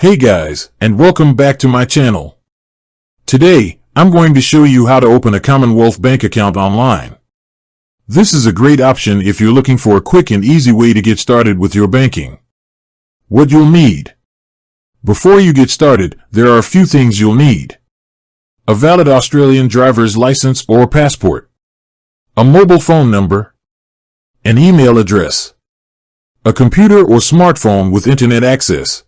Hey guys, and welcome back to my channel. Today, I'm going to show you how to open a Commonwealth bank account online. This is a great option if you're looking for a quick and easy way to get started with your banking. What you'll need. Before you get started, there are a few things you'll need. A valid Australian driver's license or passport. A mobile phone number. An email address. A computer or smartphone with internet access.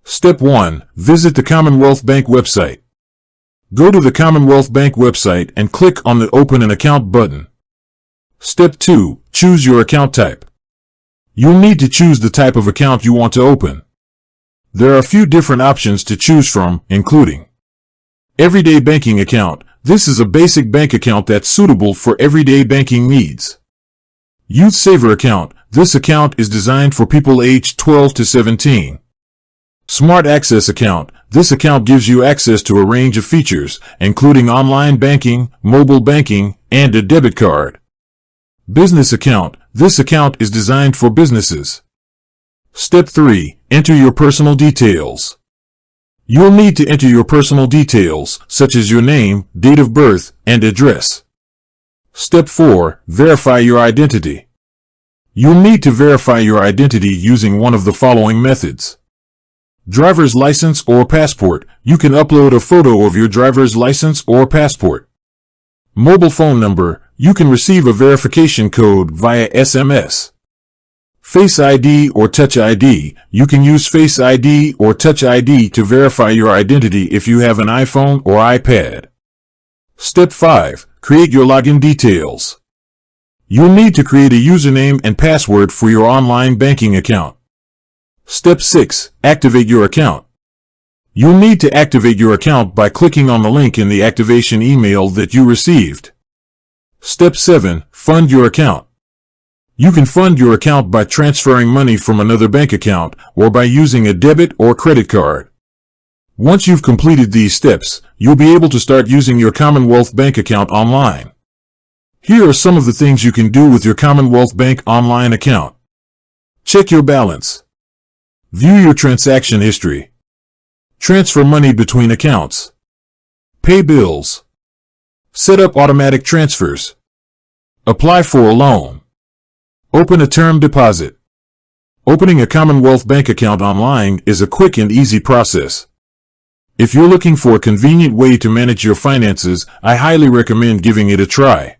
Step 1. Visit the Commonwealth Bank website. Go to the Commonwealth Bank website and click on the Open an Account button. Step 2. Choose your account type. You'll need to choose the type of account you want to open. There are a few different options to choose from, including Everyday Banking Account. This is a basic bank account that's suitable for everyday banking needs. Youth Saver Account. This account is designed for people aged 12 to 17. Smart Access Account. This account gives you access to a range of features, including online banking, mobile banking, and a debit card. Business Account. This account is designed for businesses. Step 3. Enter your personal details. You'll need to enter your personal details, such as your name, date of birth, and address. Step 4. Verify your identity. You'll need to verify your identity using one of the following methods. Driver's license or passport. You can upload a photo of your driver's license or passport. Mobile phone number. You can receive a verification code via SMS. Face ID or Touch ID. You can use Face ID or Touch ID to verify your identity if you have an iPhone or iPad. Step 5. Create your login details. You'll need to create a username and password for your online banking account. Step 6. Activate your account. You'll need to activate your account by clicking on the link in the activation email that you received. Step 7. Fund your account. You can fund your account by transferring money from another bank account or by using a debit or credit card. Once you've completed these steps, you'll be able to start using your Commonwealth bank account online. Here are some of the things you can do with your Commonwealth Bank online account. Check your balance. View your transaction history. Transfer money between accounts. Pay bills. Set up automatic transfers. Apply for a loan. Open a term deposit. Opening a Commonwealth bank account online is a quick and easy process. If you're looking for a convenient way to manage your finances, I highly recommend giving it a try.